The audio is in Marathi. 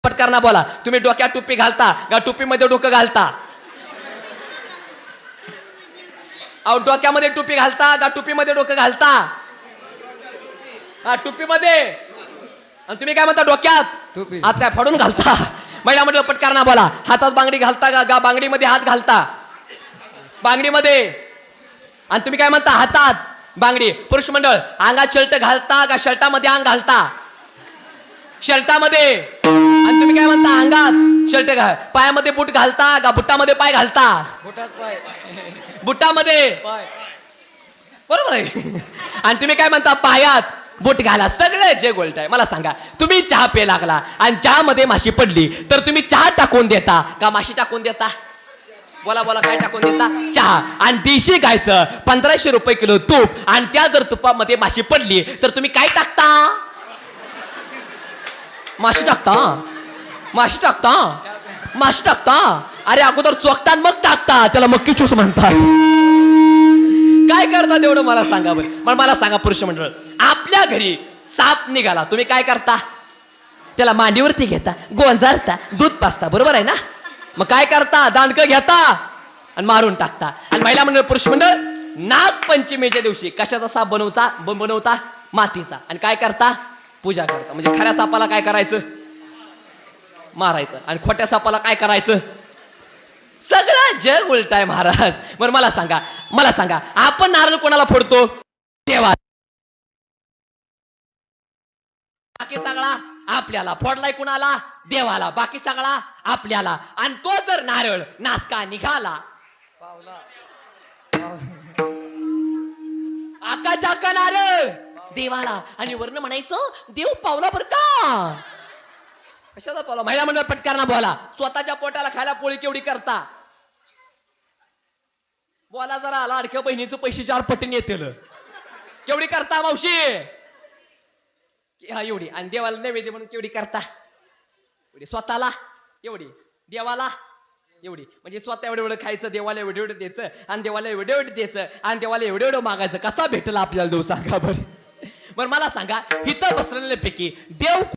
पटकरना बोला. तुम्ही डोक्यात टोपी घालता का टोपीमध्ये डोकं घालता? अहो डोक्यामध्ये टोपी घालता का टोपीमध्ये डोकं घालता? हा टोपीमध्ये. आणि तुम्ही काय म्हणता डोक्यात? हात काय फाडून घालता? महिला मंडळ पटकरना बोला. हातात बांगडी घालता का बांगडीमध्ये हात घालता? बांगडीमध्ये. आणि तुम्ही काय म्हणता हातात बांगडी. पुरुष मंडळ अंगात शर्ट घालता का शर्टामध्ये अंग घालता? शर्टामध्ये. आणि तुम्ही काय म्हणता अंगात शर्ट घाल. पायामध्ये बूट घालता का बुटामध्ये पाय घालता? बुटामध्ये. बरोबर आहे. आणि तुम्ही काय म्हणता पायात बूट घाला. सगळे जे गोल्ट आहे. मला सांगा तुम्ही चहा पे लागला आणि चहामध्ये माशी पडली तर तुम्ही चहा टाकून देता का माशी टाकून देता? बोला बोला काय टाकून देता? चहा. आणि देशी गायचं 1500 रुपये किलो तूप आणि त्या जर तुपामध्ये माशी पडली तर तुम्ही काय टाकता? माशी टाकता. माशी टाकता. माशी टाकता. अरे अगोदर चोखता मग टाकता. त्याला मक्की चूस म्हणतात. काय करता तेवढं मला सांगा बरं. मला सांगा पुरुष मंडळ आपल्या घरी साप निघाला तुम्ही काय करता? त्याला मांडीवरती घेता गोंजारता दूध पाजता. बरोबर आहे ना? मग काय करता? दांडकं घेता आणि मारून टाकता. आणि महिला मंडळ पुरुष मंडळ नागपंचमीच्या दिवशी कशाचा साप बनवता? मातीचा. आणि काय करता? पूजा करता. म्हणजे खऱ्या सापाला काय करायचं? मारायचं. आणि खोट्या सापाला काय करायचं? सगळं जग उलट आहे महाराज. बरं मला सांगा आपण नारळ कोणाला फोडतो? देवा. बाकी सगळा आपल्याला. फोडलाय कुणाला? देवाला. बाकी सगळा आपल्याला. आणि तो जर नारळ नासका निघाला आका नारळ देवाला आणि वर्ण म्हणायचं देव पावला बर का. कशाचा पावला? महिला मंडळ पटकरना बोला. स्वतःच्या पोटाला खायला पोळी केवढी करता? बोला जरा. लाडक्या बहिणीचं पैसे 4 पटीने येतील. केवढी करता मावशी? हा एवढी. आणि देवाला नैवेद्य म्हणून केवढी करता? एवढी. स्वतःला एवढी. देवाला एवढी. म्हणजे स्वतः एवढं खायचं देवाला एवढं द्यायचं आणि देवाला एवढं द्यायचं आणि देवाला एवढं मागायचं. कसा भेटला आपल्याला देव सांगा बरं. मला सांगा इथं बसलेल्यापैकी देव